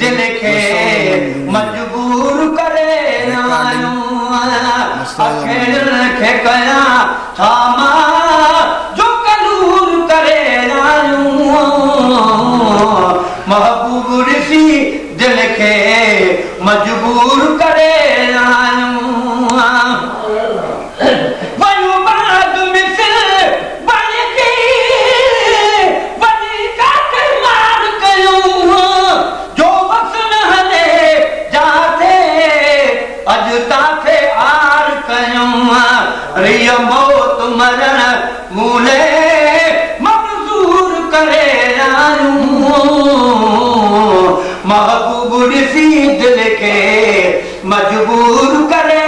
दिल खे मजबूर करे आयूं अखियुनि खे कयां छा मां जो कलूर करे आयूं महबूब ॾिसी दिल खे मजबूर करे आयूं रिया मौत मरण मूले मंजूर करे आयूं महबूब ॾिसी दिल खे मजबूर करे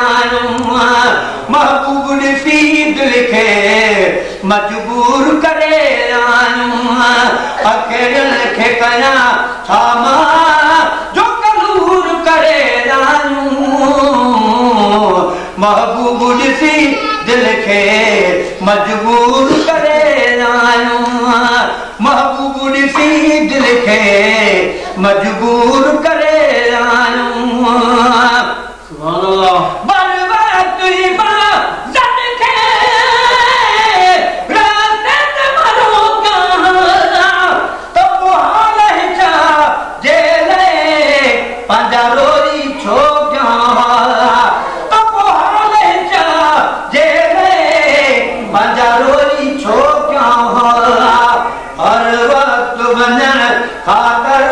आयूं महबूब ॾिसी दिल खे मजबूर करे आयूं अखियुनि खे कयां छा मां जो कलूर करे आयूं महबूब ॾिसी दिल खे मजबूर करे आयूं महबूब ॾिसी दिल खे मजबूर करे आयूं सुभान अल्लाह बर्बाद मां जन खे रात मरो कहां तो हाल छा जेले पंहिंजा रोई छो रोई छो क्यों हर वक्त वञण खातर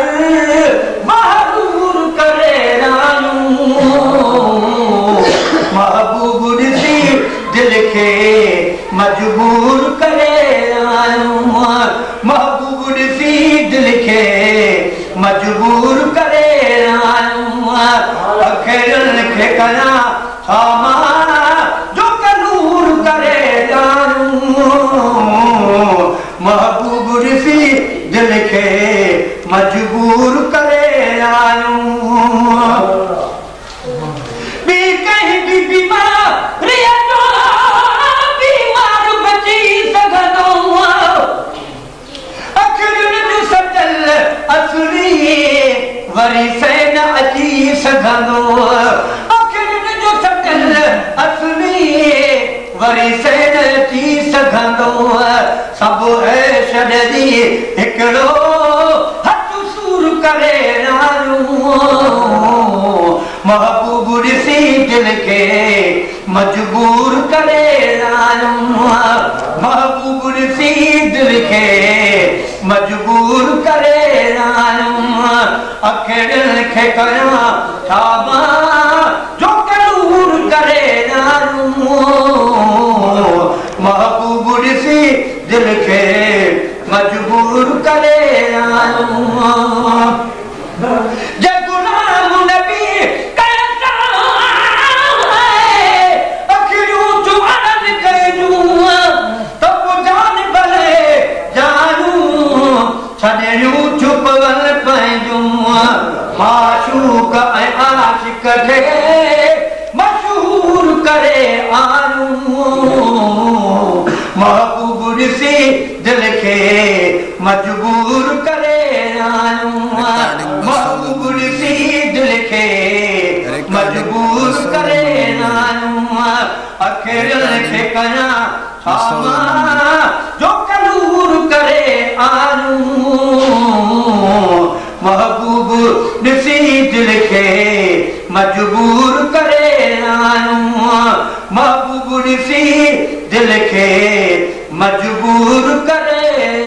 महबूर करे आयूं महबूब ॾिसी दिल खे मजबूर करे आयूं महबूब ॾिसी दिल खे मजबूर करे आयूं अखियुनि खे कयां छा मां जो कलूर करे महबूब ॾिसी दिल खे मजबूर करे आयूं ॿी कंहिं बि बीमार बची सघंदो अखियुनि जो सटल असली वरी से न अची सघंदो अखियुनि जो सटल असली वरी से न अची सघंदो सभु ऐश ॾिनी हिकिड़ो हथ सूर करे आयूं महबूब ॾिसी दिल खे मजबूर करे आयूं महबूब ॾिसी दिल खे मजबूर करे आयूं अखियुनि खे कयां छा मां जो कलूर करे आयूं महबूब ॾिसी दिल खे मजबूर करे आयूं जे गुलाम नबी अखियूं जुआन कयूं त पोइ जान भले जानूं छॾियूं छुपवल पंहिंजूं माशूक ऐं आशिक खे मशहूर करे आयूं महबूब ॾिसी दिल खे मजबूर करे आयूं महबूब ॾिसी दिल खे मजबूर करे आयूं अखियुनि खे कयां छा मां जो कलूर करे आयूं महबूब ॾिसी दिल खे मजबूर करे आयूं महबूब ॾिसी दिल खे मजबूर करे